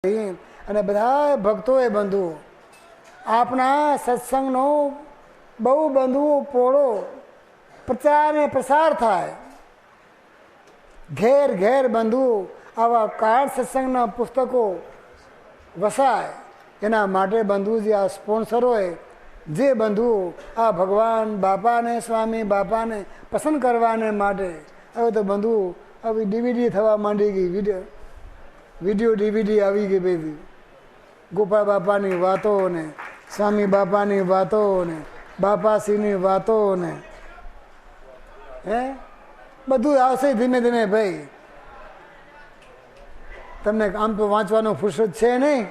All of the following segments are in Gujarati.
અને બધા ભક્તોએ બંધુઓ આપના સત્સંગનો બહુ બંધુઓ પોળો પ્રચાર ને પ્રસાર થાય. ઘેર ઘેર બંધુઓ આવા કાર્ડ સત્સંગના પુસ્તકો વસાય. એના માટે બંધુજી આ સ્પોન્સરોએ જે બંધુઓ આ ભગવાન બાપાને સ્વામી બાપાને પસંદ કરવાને માટે હવે તો બંધુઓ આવી ડીવીડી થવા માંડી ગઈ. વિડીયો ડીવીડી આવી ગઈ બધી. ગોપાળ બાપાની વાતો ને સ્વામી બાપાની વાતો ને બાપાશ્રીની વાતો ને બધું આવશે ધીમે ધીમે. ભાઈ તમને આમ તો વાંચવાનો ફુરસદ છે નહીં.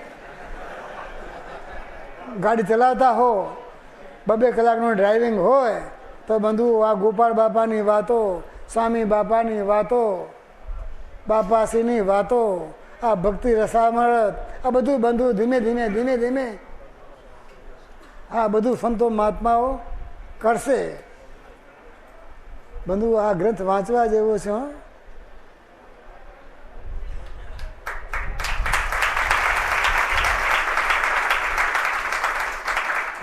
ગાડી ચલાવતા હો 2-2 કલાકનું ડ્રાઇવિંગ હોય તો બંધુ આ ગોપાળ બાપાની વાતો સ્વામી બાપાની વાતો બાપાશ્રીની વાતો આ ભક્તિ રસામૃત આ બધું બંધુ ધીમે ધીમે ધીમે ધીમે આ બધું સંતો મહાત્માઓ કરશે. બંધુ આ ગ્રંથ વાંચવા જેવો છે.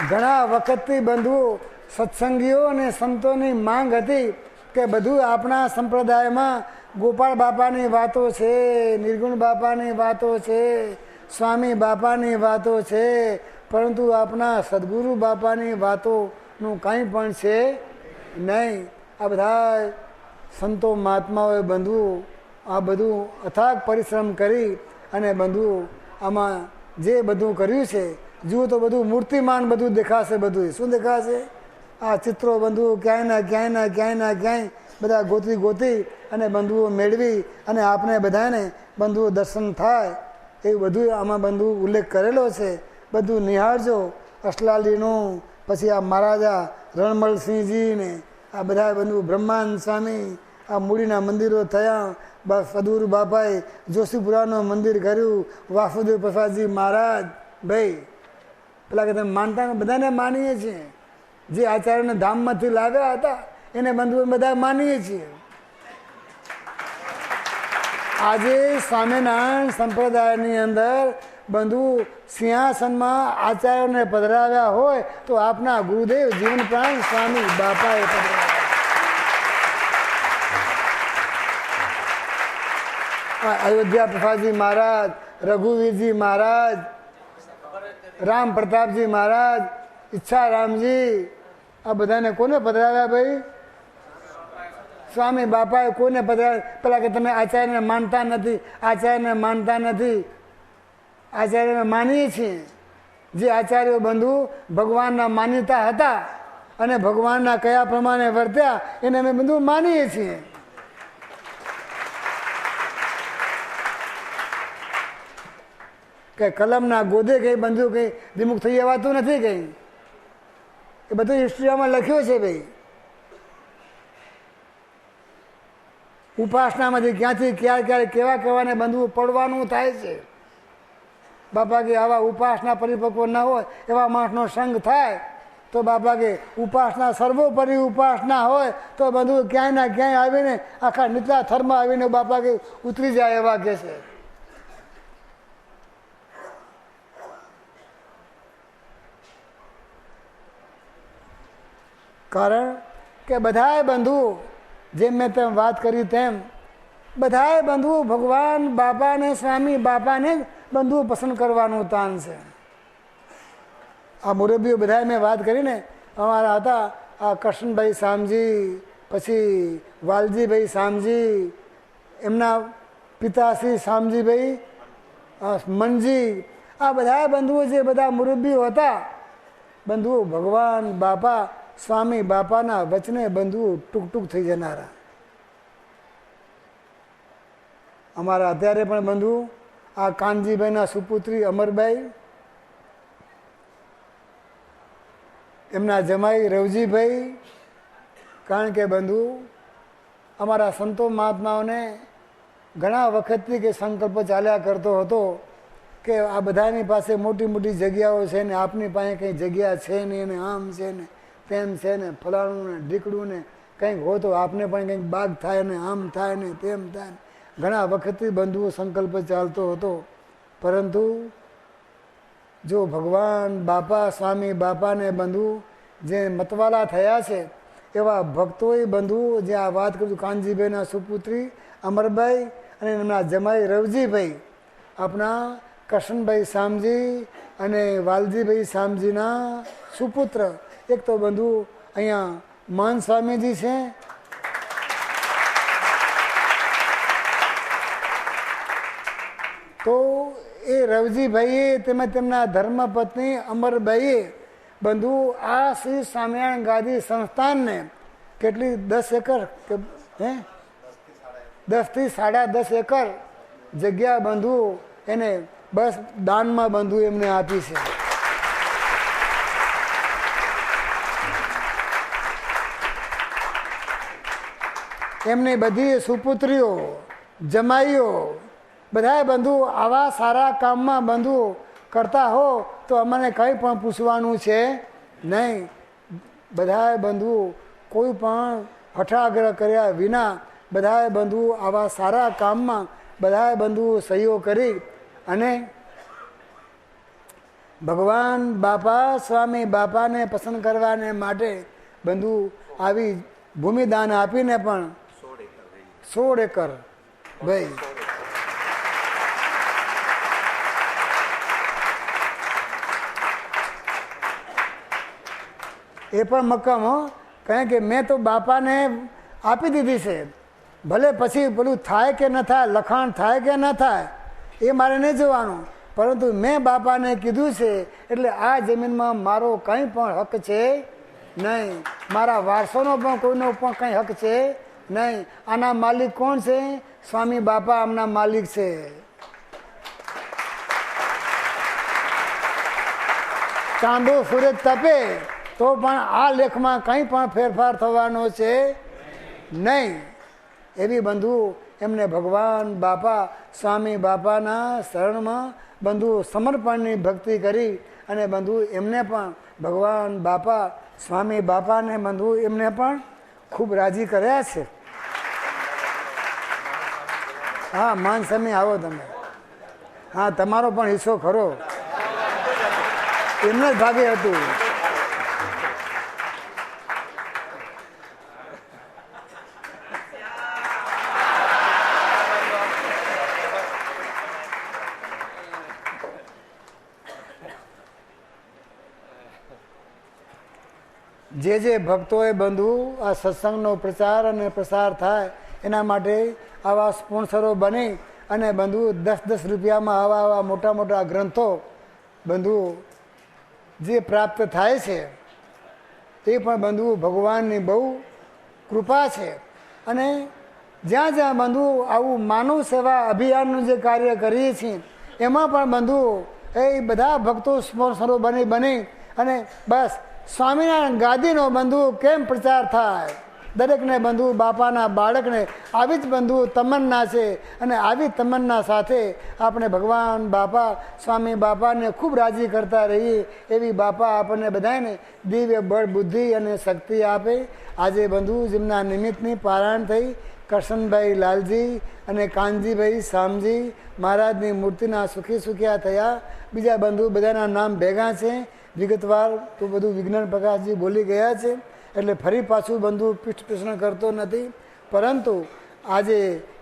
ઘણા વખતથી બંધુઓ સત્સંગીઓ અને સંતોની માંગ હતી કે બધું આપણા સંપ્રદાયમાં ગોપાળ બાપાની વાતો છે, નિર્ગુણ બાપાની વાતો છે, સ્વામી બાપાની વાતો છે, પરંતુ આપણા સદગુરુ બાપાની વાતોનું કંઈ પણ છે નહીં. આ બધા સંતો મહાત્માઓએ બંધુઓ આ બધું અથાગ પરિશ્રમ કરી અને બંધુઓ આમાં જે બધું કર્યું છે જુઓ તો બધું મૂર્તિમાન બધું દેખાશે. બધું શું દેખાશે? આ ચિત્રો બંધુઓ ક્યાંય બધા ગોતી અને બંધુઓ મેળવી અને આપણે બધાને બંધુઓ દર્શન થાય એવું બધું આમાં બંધુ ઉલ્લેખ કરેલો છે. બધું નિહાળજો. અસલાલીનું પછી આ મહારાજા રણમલસિંહજી ને આ બધા બંધુ બ્રહ્માંડ સ્વામી આ મૂડીના મંદિરો થયા. સદગુરુ બાપાએ જોશીપુરાનું મંદિર કર્યું. વાસુદેવ પ્રસાદજી મહારાજ ભાઈ પેલા કે તમે માનતા બધાને માનીએ છીએ. જે આચાર્યને ધામમાંથી લાવ્યા હતા એને બંધુઓ બધા માનીએ છીએ. આજે સ્વામિનારાયણ સંપ્રદાયની અંદર બંધુ સિંહાસનમાં આચાર્યોને પધરાવ્યા હોય તો આપના ગુરુદેવ જીવન પ્રાણ સ્વામી બાપાએ પધરાવ્યા. અયોધ્યા પ્રસાદજી મહારાજ, રઘુવીરજી મહારાજ, રામ પ્રતાપજી મહારાજ, ઈચ્છારામજી આ બધાને કોને પધરાવ્યા ભાઈ? સ્વામી બાપાએ કોને પધરાવ્યા? પેલા કે તમે આચાર્યને માનતા નથી, આચાર્યને માનતા નથી. આચાર્યને માનીએ છીએ. જે આચાર્યો બંધુ ભગવાનના માન્યતા હતા અને ભગવાનના કયા પ્રમાણે વર્ત્યા એને અમે બંધુ માનીએ છીએ. કે કલમના ગોદે કઈ બંધુ કઈ વિમુખ થઈ જવાતું નથી. કઈ એ બધું હિસ્ટ્રીમાં લખ્યું છે ભાઈ. ઉપાસનામાંથી ક્યાંથી ક્યારે કેવાને બંધુ પડવાનું થાય છે. બાપા કે આવા ઉપાસના પરિપક્વ ના હોય એવા માણસનો સંગ થાય તો બાપા કે ઉપાસના સર્વોપરી ઉપાસના હોય તો બંધુ ક્યાંય ના ક્યાંય આવીને આખા નીચલા થરમાં આવીને બાપા કે ઉતરી જાય એવા કે છે. કારણ કે બધાએ બંધુઓ જેમ મેં તેમ વાત કરી તેમ બધાએ બંધુઓ ભગવાન બાપાને સ્વામી બાપાને જ બંધુઓ પસંદ કરવાનું તાન છે. આ મુરબ્બીઓ બધાએ મેં વાત કરીને અમારા હતા આ કૃષ્ણભાઈ શામજી, પછી વાલજીભાઈ શામજી, એમના પિતાશ્રી શામજીભાઈ મનજી, આ બધા બંધુઓ જે બધા મુરબ્બીઓ હતા બંધુઓ ભગવાન બાપા સ્વામી બાપાના વચને બંધુઓ ટૂંક થઈ જનારા. અમારા અત્યારે પણ બંધુ આ કાનજીભાઈના સુપુત્રી અમરભાઈ, એમના જમાઈ રવજીભાઈ. કારણ કે બંધુ અમારા સંતો મહાત્માઓને ઘણા વખતથી કે સંકલ્પ ચાલ્યા કરતો હતો કે આ બધાની પાસે મોટી મોટી જગ્યાઓ છે ને આપની પાસે કંઈ જગ્યા છે નહીં ને આમ છે ને તેમ છે ને ફલાણું ને ઢીકડું ને કંઈક હોય તો આપને પણ કંઈક બાગ થાય ને આમ થાય ને તેમ થાય ને ઘણા વખતથી બંધુઓ સંકલ્પ ચાલતો હતો. પરંતુ જો ભગવાન બાપા સ્વામી બાપાને બંધુ જે મતવાલા થયા છે એવા ભક્તોએ બંધુ જે આ વાત કરું કાનજીભાઈના સુપુત્રી અમરભાઈ અને એમના જમાઈ રવજીભાઈ આપણા કરશનભાઈ શામજી અને વાલજીભાઈ શામજીના સુપુત્ર એક તો બંધુ અહીંયા માન સ્વામીજી છે, તો એ રવજીભાઈએ તેમજ તેમના ધર્મપત્ની અમરભાઈએ બંધુ આ શ્રી સ્વામિનારાયણ ગાદી સંસ્થાનને કેટલી 10 એકર કે 10 થી 10.5 એકર જગ્યા બંધુ એને બસ દાનમાં બંધુ એમને આપી છે. એમની બધી સુપુત્રીઓ જમાઈઓ બધા બંધુ આવા સારા કામમાં બંધુ કરતા હો તો અમને કંઈ પણ પૂછવાનું છે નહીં. બધાએ બંધુ કોઈ પણ હઠાગ્રહ કર્યા વિના બધાએ બંધુ આવા સારા કામમાં બધાએ બંધુ સહયોગ કરી અને ભગવાન બાપા સ્વામી બાપાને પસંદ કરવાને માટે બંધુ આવી ભૂમિદાન આપીને પણ 16 એકર ભાઈ એ પણ મક્કમ હો, કારણ કે મેં તો બાપાને આપી દીધી છે, ભલે પછી પેલું થાય કે ન થાય, લખાણ થાય કે ન થાય એ મારે નહીં જોવાનું, પરંતુ મેં બાપાને કીધું છે એટલે આ જમીનમાં મારો કંઈ પણ હક છે નહીં, મારા વારસોનો પણ કોઈનો પણ કંઈ હક છે નહીં. આના માલિક કોણ છે? સ્વામી બાપા આમના માલિક છે. ચાંદો સૂરજ તપે તો પણ આ લેખમાં કંઈ પણ ફેરફાર થવાનો છે નહીં. એવી બંધુ એમને ભગવાન બાપા સ્વામી બાપાના શરણમાં બંધુ સમર્પણની ભક્તિ કરી અને બંધુ એમને પણ ભગવાન બાપા સ્વામી બાપાને બંધુ એમને પણ ખૂબ રાજી કર્યા છે. હા માન સ્વામી આવો તમે. હા તમારો પણ હિસ્સો ખરો, એમને જ ભાગે હતું. જે જે ભક્તોએ બંધુ આ સત્સંગનો પ્રચાર અને પ્રસાર થાય એના માટે આવા સ્પોન્સરો બની અને બંધુ 10-10 રૂપિયામાં આવા મોટા મોટા ગ્રંથો બંધુ જે પ્રાપ્ત થાય છે એ પણ બંધુ ભગવાનની બહુ કૃપા છે. અને જ્યાં જ્યાં બંધુ આવું માનવ સેવા અભિયાનનું જે કાર્ય કરીએ છીએ એમાં પણ બંધુ એ બધા ભક્તો સ્પોન્સરો બની અને બસ સ્વામિનારાયણ ગાદીનો બંધુ કેમ પ્રચાર થાય, દરેકને બંધુ બાપાના બાળકને આવી જ બંધુ તમન્ના છે. અને આવી તમન્ના સાથે આપણે ભગવાન બાપા સ્વામી બાપાને ખૂબ રાજી કરતા રહીએ એવી બાપા આપણને બધાને દિવ્ય બળ બુદ્ધિ અને શક્તિ આપે. આજે બંધુ જેમના નિમિત્તની પારાયણ થઈ કરશનભાઈ લાલજી અને કાનજીભાઈ શામજી મહારાજની મૂર્તિના સુખી સુખ્યા થયા. બીજા બંધુ બધાના નામ ભેગા છે, વિગતવાર તો બધું વિજ્ઞાન પ્રકાશજી બોલી ગયા છે એટલે ફરી પાછું બંધુ પીઠ પ્રશ્ન કરતો નથી. પરંતુ આજે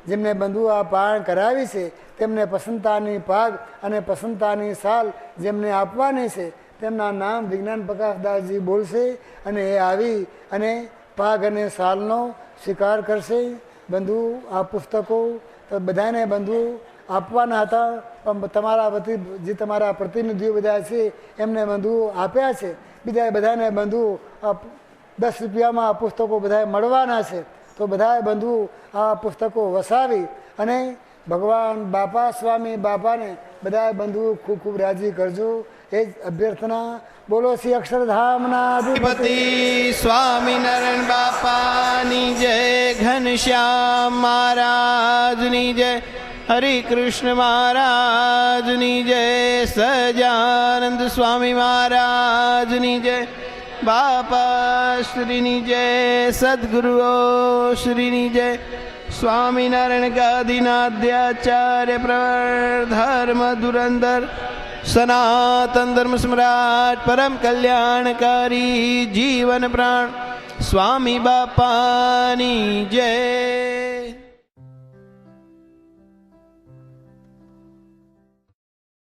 જેમને બંધુ આ પારણ કરાવી છે તેમને પસંતાની પાગ અને પસંતાની સાલ જેમને આપવાની છે તેમના નામ વિજ્ઞાન પ્રકાશદાસજી બોલશે અને એ આવી અને પાગ અને સાલનો સ્વીકાર કરશે. બંધુ આ પુસ્તકો તો બધાને બંધુ આપવાના હતા પણ તમારા વતી જે તમારા પ્રતિનિધિઓ બધા છે એમને બંધુ આપ્યા છે. બીજા બધાને બંધુ 10 રૂપિયામાં આ પુસ્તકો બધાએ મળવાના છે, તો બધાએ બંધુ આ પુસ્તકો વસાવી અને ભગવાન બાપા સ્વામી બાપાને બધાએ બંધુ ખૂબ ખૂબ રાજી કરજો એ જ અભ્યર્થના. બોલો શ્રી અક્ષરધામના અધિપતિ સ્વામિનારાયણ બાપાની જય, ઘનશ્યામ મહારાજની જય, હરે કૃષ્ણ મહારાજની જય, સહજાનંદ સ્વામી મહારાજની જય, બાપા શ્રીની જય, સદગુરુઓ શ્રીની જય, સ્વામિનારાયણ ગાદીનાદ્યાચાર્ય પ્રવર ધર્મ ધુરંધર સનાતન ધર્મ સમ્રાટ પરમ કલ્યાણકારી જીવન પ્રાણ સ્વામી બાપાની જય.